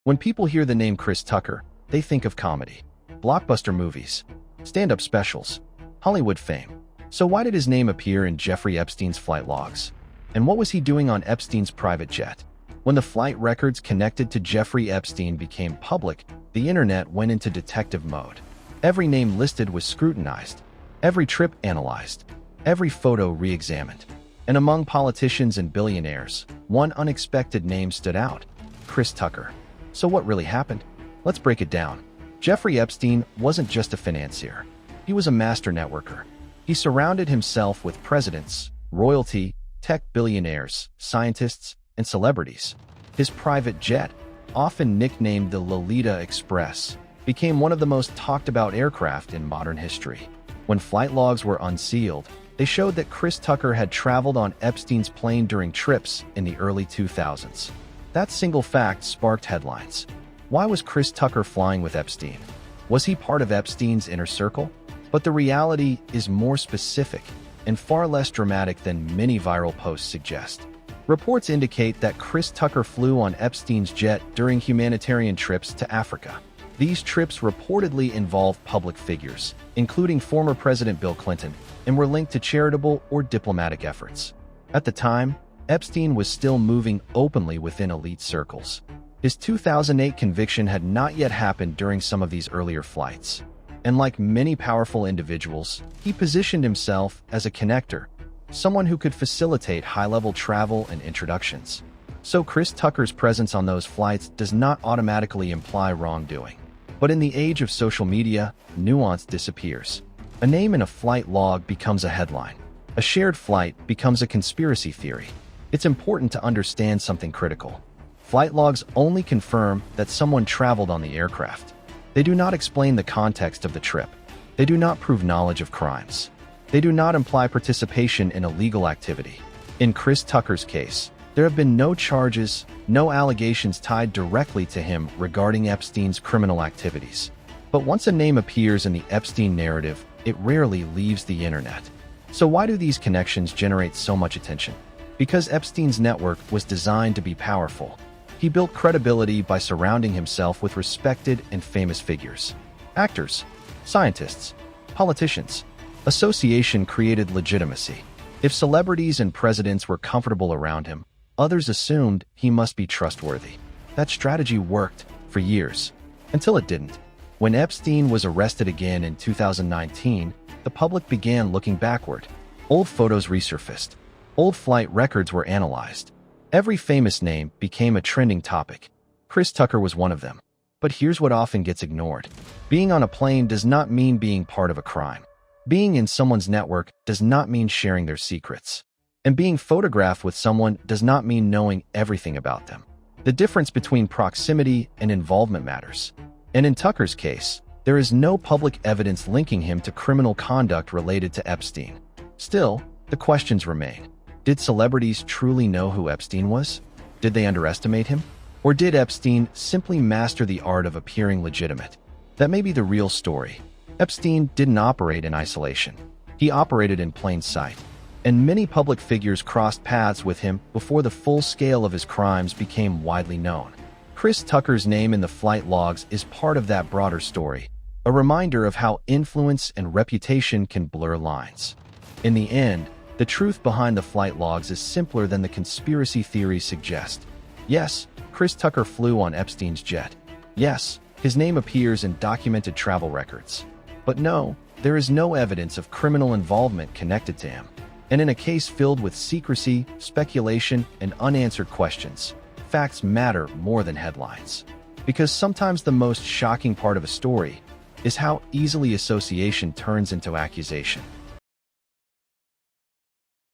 When people hear the name Chris Tucker, they think of comedy, blockbuster movies, stand-up specials, Hollywood fame. So why did his name appear in Jeffrey Epstein's flight logs? And what was he doing on Epstein's private jet? When the flight records connected to Jeffrey Epstein became public, the internet went into detective mode. Every name listed was scrutinized, every trip analyzed, every photo re-examined. And among politicians and billionaires, one unexpected name stood out: Chris Tucker. So what really happened? Let's break it down. Jeffrey Epstein wasn't just a financier. He was a master networker. He surrounded himself with presidents, royalty, tech billionaires, scientists, and celebrities. His private jet, often nicknamed the Lolita Express, became one of the most talked about aircraft in modern history. When flight logs were unsealed, they showed that Chris Tucker had traveled on Epstein's plane during trips in the early 2000s. That single fact sparked headlines. Why was Chris Tucker flying with Epstein? Was he part of Epstein's inner circle? But the reality is more specific and far less dramatic than many viral posts suggest. Reports indicate that Chris Tucker flew on Epstein's jet during humanitarian trips to Africa. These trips reportedly involved public figures, including former President Bill Clinton, and were linked to charitable or diplomatic efforts. At the time, Epstein was still moving openly within elite circles. His 2008 conviction had not yet happened during some of these earlier flights. And like many powerful individuals, he positioned himself as a connector, someone who could facilitate high-level travel and introductions. So Chris Tucker's presence on those flights does not automatically imply wrongdoing. But in the age of social media, nuance disappears. A name in a flight log becomes a headline. A shared flight becomes a conspiracy theory. It's important to understand something critical. Flight logs only confirm that someone traveled on the aircraft. They do not explain the context of the trip. They do not prove knowledge of crimes. They do not imply participation in illegal activity. In Chris Tucker's case, there have been no charges, no allegations tied directly to him regarding Epstein's criminal activities. But once a name appears in the Epstein narrative, it rarely leaves the internet. So why do these connections generate so much attention? Because Epstein's network was designed to be powerful. He built credibility by surrounding himself with respected and famous figures. Actors, scientists, politicians. Association created legitimacy. If celebrities and presidents were comfortable around him, others assumed he must be trustworthy. That strategy worked for years, until it didn't. When Epstein was arrested again in 2019, the public began looking backward. Old photos resurfaced. Old flight records were analyzed. Every famous name became a trending topic. Chris Tucker was one of them. But here's what often gets ignored. Being on a plane does not mean being part of a crime. Being in someone's network does not mean sharing their secrets. And being photographed with someone does not mean knowing everything about them. The difference between proximity and involvement matters. And in Tucker's case, there is no public evidence linking him to criminal conduct related to Epstein. Still, the questions remain. Did celebrities truly know who Epstein was? Did they underestimate him? Or did Epstein simply master the art of appearing legitimate? That may be the real story. Epstein didn't operate in isolation. He operated in plain sight. And many public figures crossed paths with him before the full scale of his crimes became widely known. Chris Tucker's name in the flight logs is part of that broader story, a reminder of how influence and reputation can blur lines. In the end, the truth behind the flight logs is simpler than the conspiracy theories suggest. Yes, Chris Tucker flew on Epstein's jet. Yes, his name appears in documented travel records. But no, there is no evidence of criminal involvement connected to him. And in a case filled with secrecy, speculation, and unanswered questions, facts matter more than headlines. Because sometimes the most shocking part of a story is how easily association turns into accusation.